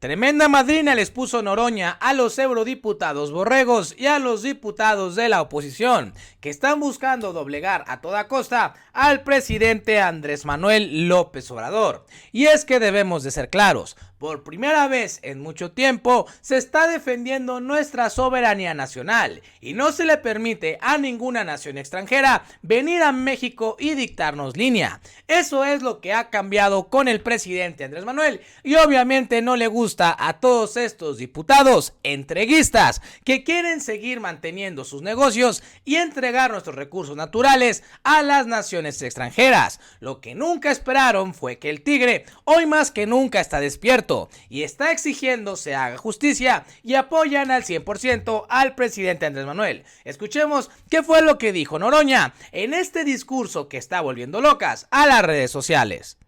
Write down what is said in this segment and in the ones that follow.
Tremenda madrina les puso Noroña a los eurodiputados borregos y a los diputados de la oposición, que están buscando doblegar a toda costa al presidente Andrés Manuel López Obrador. Y es que debemos de ser claros, por primera vez en mucho tiempo se está defendiendo nuestra soberanía nacional y no se le permite a ninguna nación extranjera venir a México y dictarnos línea. Eso es lo que ha cambiado con el presidente Andrés Manuel y obviamente no le gusta a todos estos diputados entreguistas que quieren seguir manteniendo sus negocios y entregar nuestros recursos naturales a las naciones extranjeras. Lo que nunca esperaron fue que el tigre hoy más que nunca está despierto y está exigiendo se haga justicia y apoyan al 100% al presidente Andrés Manuel. Escuchemos qué fue lo que dijo Noroña en este discurso que está volviendo locas a las redes sociales.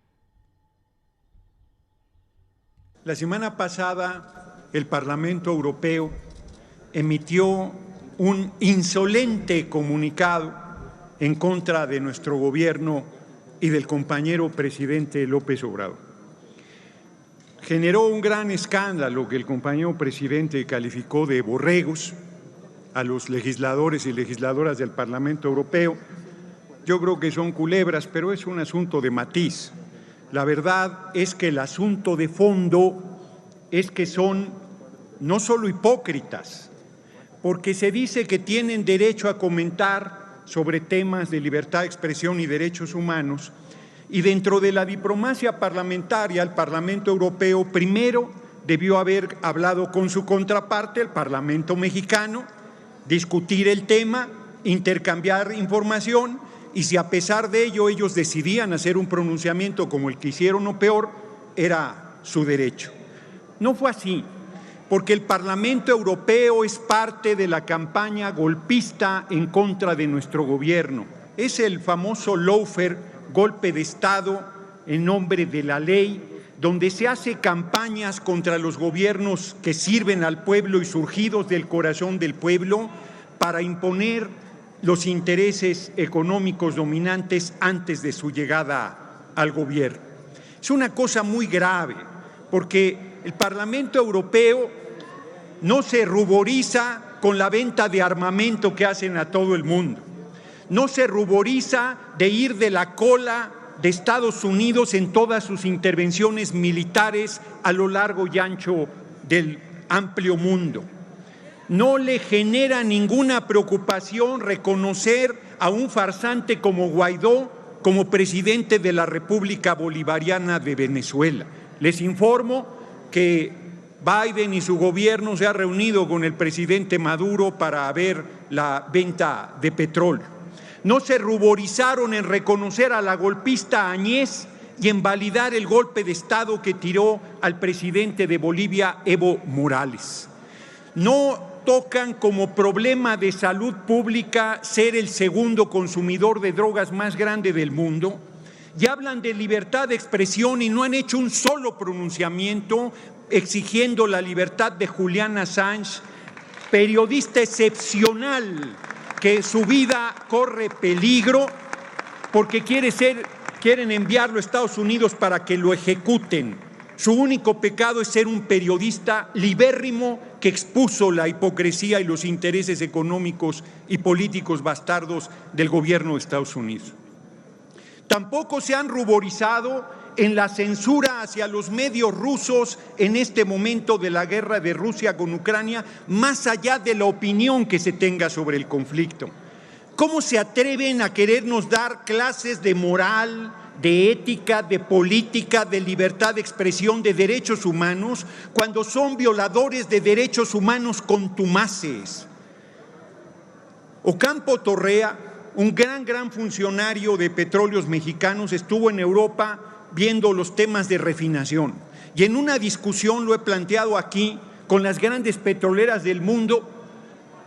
La semana pasada el Parlamento Europeo emitió un insolente comunicado en contra de nuestro gobierno y del compañero presidente López Obrador. Generó un gran escándalo que el compañero presidente calificó de borregos a los legisladores y legisladoras del Parlamento Europeo. Yo creo que son culebras, pero es un asunto de matiz. La verdad es que el asunto de fondo es que son no solo hipócritas, porque se dice que tienen derecho a comentar sobre temas de libertad de expresión y derechos humanos, y dentro de la diplomacia parlamentaria, el Parlamento Europeo primero debió haber hablado con su contraparte, el Parlamento mexicano, discutir el tema, intercambiar información, y si a pesar de ello ellos decidían hacer un pronunciamiento como el que hicieron o peor, era su derecho. No fue así, porque el Parlamento Europeo es parte de la campaña golpista en contra de nuestro gobierno. Es el famoso lawfare, golpe de Estado en nombre de la ley, donde se hace campañas contra los gobiernos que sirven al pueblo y surgidos del corazón del pueblo para imponer los intereses económicos dominantes antes de su llegada al gobierno. Es una cosa muy grave, porque el Parlamento Europeo no se ruboriza con la venta de armamento que hacen a todo el mundo. No se ruboriza de ir de la cola de Estados Unidos en todas sus intervenciones militares a lo largo y ancho del amplio mundo. No le genera ninguna preocupación reconocer a un farsante como Guaidó como presidente de la República Bolivariana de Venezuela. Les informo que Biden y su gobierno se ha reunido con el presidente Maduro para ver la venta de petróleo. No se ruborizaron en reconocer a la golpista Áñez y en validar el golpe de Estado que tiró al presidente de Bolivia, Evo Morales. No tocan como problema de salud pública ser el segundo consumidor de drogas más grande del mundo y hablan de libertad de expresión y no han hecho un solo pronunciamiento exigiendo la libertad de Julian Assange, periodista excepcional que su vida corre peligro porque quieren enviarlo a Estados Unidos para que lo ejecuten. Su único pecado es ser un periodista libérrimo que expuso la hipocresía y los intereses económicos y políticos bastardos del gobierno de Estados Unidos. Tampoco se han ruborizado en la censura hacia los medios rusos en este momento de la guerra de Rusia con Ucrania, más allá de la opinión que se tenga sobre el conflicto. ¿Cómo se atreven a querernos dar clases de moral, de ética, de política, de libertad de expresión, de derechos humanos, cuando son violadores de derechos humanos contumaces? Ocampo Torrea, un gran funcionario de Petróleos Mexicanos, estuvo en Europa viendo los temas de refinación y en una discusión, lo he planteado aquí, con las grandes petroleras del mundo,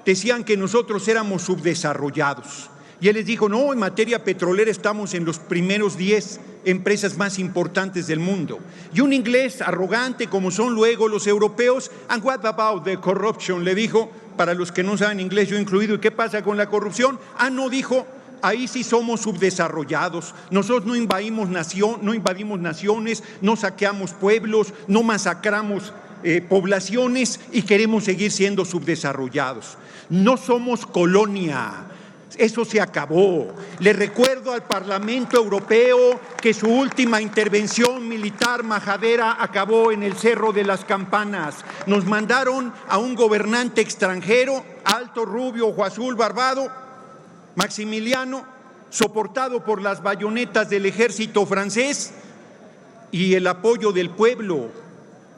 decían que nosotros éramos subdesarrollados. Y él les dijo, no, en materia petrolera estamos en los primeros 10 empresas más importantes del mundo. Y un inglés arrogante como son luego los europeos, and what about the corruption? Le dijo, para los que no saben inglés, yo incluido, ¿y qué pasa con la corrupción? No, dijo, ahí sí somos subdesarrollados. Nosotros no invadimos naciones, no saqueamos pueblos, no masacramos poblaciones y queremos seguir siendo subdesarrollados. No somos colonia. Eso se acabó. Le recuerdo al Parlamento Europeo que su última intervención militar majadera acabó en el Cerro de las Campanas. Nos mandaron a un gobernante extranjero, alto, rubio, ojo azul, barbado, Maximiliano, soportado por las bayonetas del ejército francés y el apoyo del pueblo,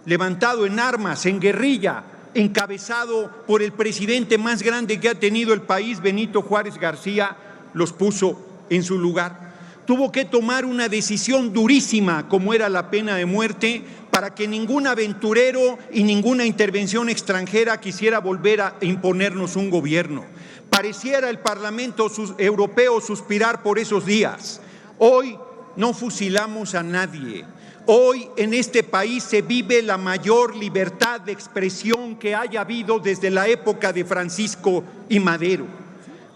levantado en armas, en guerrilla, encabezado por el presidente más grande que ha tenido el país, Benito Juárez García, los puso en su lugar. Tuvo que tomar una decisión durísima, como era la pena de muerte, para que ningún aventurero y ninguna intervención extranjera quisiera volver a imponernos un gobierno. Pareciera el Parlamento Europeo suspirar por esos días. Hoy no fusilamos a nadie. Hoy en este país se vive la mayor libertad de expresión que haya habido desde la época de Francisco y Madero.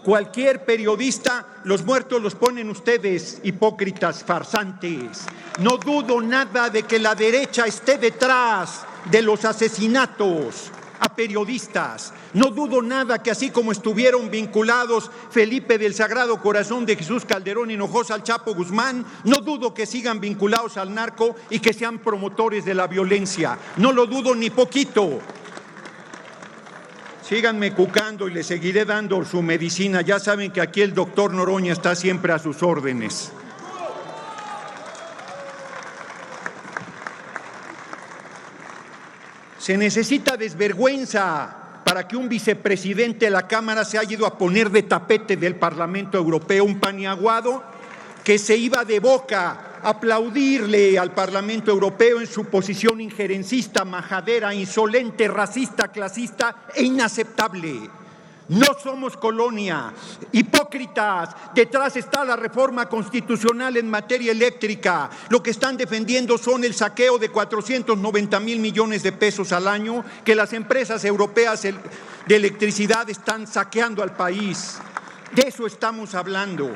Cualquier periodista, los muertos los ponen ustedes, hipócritas farsantes. No dudo nada de que la derecha esté detrás de los asesinatos a periodistas. No dudo nada que así como estuvieron vinculados Felipe del Sagrado Corazón de Jesús Calderón Hinojosa al Chapo Guzmán, no dudo que sigan vinculados al narco y que sean promotores de la violencia. No lo dudo ni poquito. Síganme cucando y les seguiré dando su medicina. Ya saben que aquí el doctor Noroña está siempre a sus órdenes. Se necesita desvergüenza para que un vicepresidente de la Cámara se haya ido a poner de tapete del Parlamento Europeo, un paniaguado que se iba de boca a aplaudirle al Parlamento Europeo en su posición injerencista, majadera, insolente, racista, clasista e inaceptable. No somos colonia. Hipócritas, detrás está la reforma constitucional en materia eléctrica. Lo que están defendiendo son el saqueo de 490,000 millones de pesos al año que las empresas europeas de electricidad están saqueando al país. De eso estamos hablando.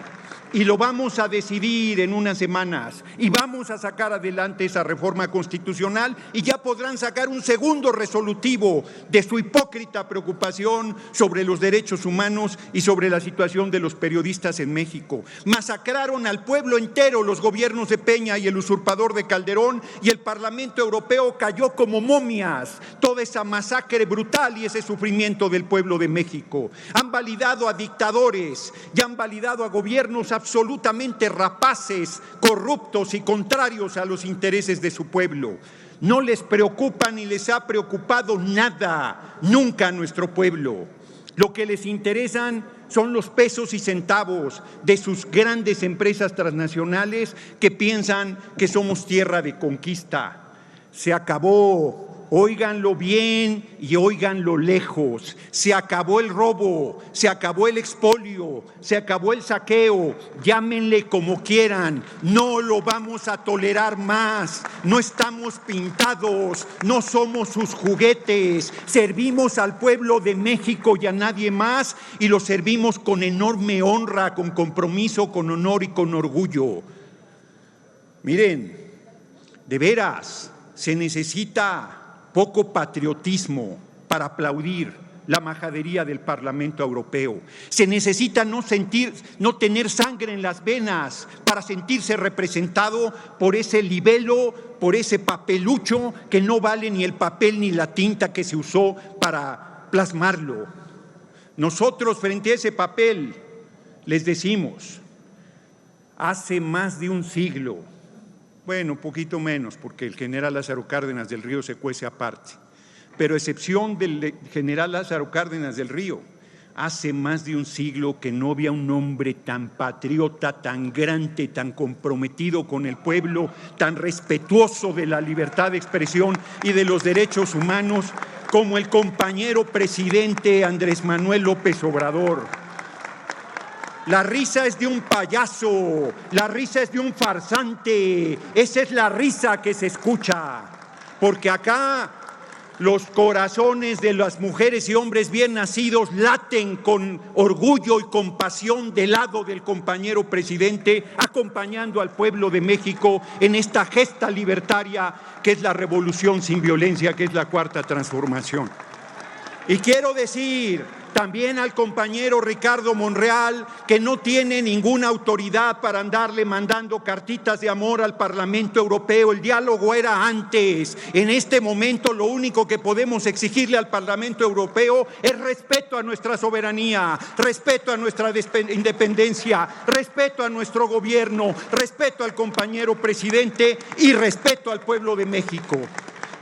Y lo vamos a decidir en unas semanas y vamos a sacar adelante esa reforma constitucional y ya podrán sacar un segundo resolutivo de su hipócrita preocupación sobre los derechos humanos y sobre la situación de los periodistas en México. Masacraron al pueblo entero los gobiernos de Peña y el usurpador de Calderón y el Parlamento Europeo cayó como momias. Toda esa masacre brutal y ese sufrimiento del pueblo de México. Han validado a dictadores y han validado a gobiernos absolutamente rapaces, corruptos y contrarios a los intereses de su pueblo. No les preocupa ni les ha preocupado nada, nunca a nuestro pueblo. Lo que les interesan son los pesos y centavos de sus grandes empresas transnacionales que piensan que somos tierra de conquista. Se acabó. Óiganlo bien y óiganlo lejos. Se acabó el robo, se acabó el expolio, se acabó el saqueo. Llámenle como quieran, no lo vamos a tolerar más. No estamos pintados, no somos sus juguetes. Servimos al pueblo de México y a nadie más y lo servimos con enorme honra, con compromiso, con honor y con orgullo. Miren, de veras, se necesita poco patriotismo para aplaudir la majadería del Parlamento Europeo. Se necesita no tener sangre en las venas para sentirse representado por ese libelo, por ese papelucho que no vale ni el papel ni la tinta que se usó para plasmarlo. Nosotros frente a ese papel les decimos, hace más de un siglo, bueno, un poquito menos, porque el general Lázaro Cárdenas del Río se cuece aparte. Pero a excepción del general Lázaro Cárdenas del Río, hace más de un siglo que no había un hombre tan patriota, tan grande, tan comprometido con el pueblo, tan respetuoso de la libertad de expresión y de los derechos humanos como el compañero presidente Andrés Manuel López Obrador. La risa es de un payaso, la risa es de un farsante, esa es la risa que se escucha, porque acá Los corazones de las mujeres y hombres bien nacidos laten con orgullo y compasión del lado del compañero presidente, acompañando al pueblo de México en esta gesta libertaria que es la revolución sin violencia, que es la cuarta transformación. Y quiero decir también al compañero Ricardo Monreal, que no tiene ninguna autoridad para andarle mandando cartitas de amor al Parlamento Europeo. El diálogo era antes. En este momento lo único que podemos exigirle al Parlamento Europeo es respeto a nuestra soberanía, respeto a nuestra independencia, respeto a nuestro gobierno, respeto al compañero presidente y respeto al pueblo de México.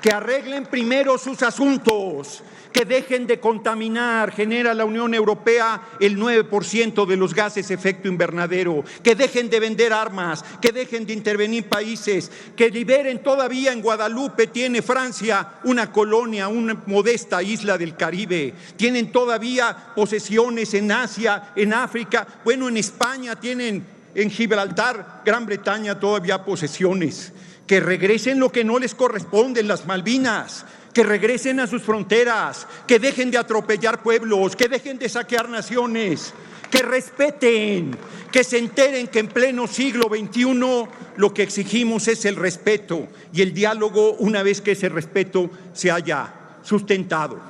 Que arreglen primero sus asuntos, que dejen de contaminar. Genera la Unión Europea el 9% de los gases efecto invernadero, que dejen de vender armas, que dejen de intervenir países, que liberen. Todavía en Guadalupe tiene Francia una colonia, una modesta isla del Caribe, tienen todavía posesiones en Asia, en África, bueno, en España tienen, en Gibraltar, Gran Bretaña todavía posesiones. Que regresen lo que no les corresponde en las Malvinas, que regresen a sus fronteras, que dejen de atropellar pueblos, que dejen de saquear naciones, que respeten, que se enteren que en pleno siglo XXI lo que exigimos es el respeto y el diálogo una vez que ese respeto se haya sustentado.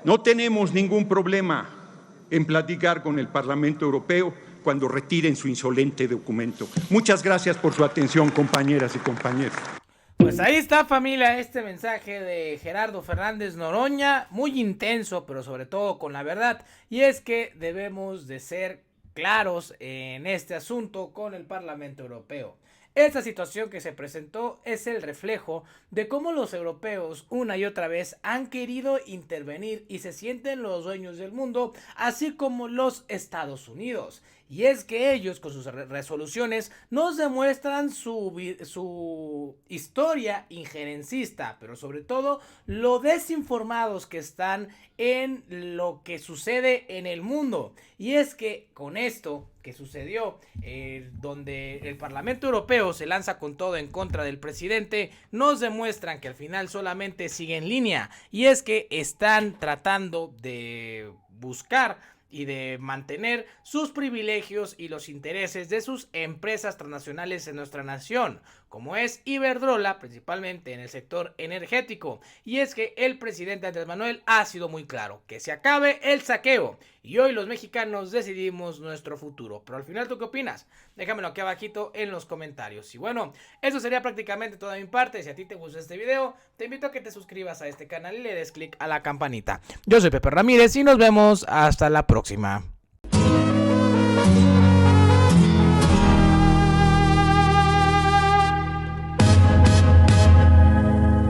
No tenemos ningún problema en platicar con el Parlamento Europeo cuando retiren su insolente documento. Muchas gracias por su atención, compañeras y compañeros. Pues ahí está, familia, este mensaje de Gerardo Fernández Noroña, muy intenso, pero sobre todo con la verdad, y es que debemos de ser claros en este asunto con el Parlamento Europeo. Esta situación que se presentó es el reflejo de cómo los europeos una y otra vez han querido intervenir y se sienten los dueños del mundo, así como los Estados Unidos. Y es que ellos con sus resoluciones nos demuestran su historia injerencista, pero sobre todo lo desinformados que están en lo que sucede en el mundo. Y es que con esto que sucedió, donde el Parlamento Europeo se lanza con todo en contra del presidente, nos demuestran que al final solamente sigue en línea. Y es que están tratando de buscar y de mantener sus privilegios y los intereses de sus empresas transnacionales en nuestra nación, como es Iberdrola, principalmente en el sector energético. Y es que el presidente Andrés Manuel ha sido muy claro, que se acabe el saqueo, y hoy los mexicanos decidimos nuestro futuro. Pero al final, ¿tú qué opinas? Déjamelo aquí abajito en los comentarios. Y bueno, eso sería prácticamente toda mi parte. Si a ti te gustó este video, te invito a que te suscribas a este canal y le des click a la campanita. Yo soy Pepe Ramírez y nos vemos hasta la próxima.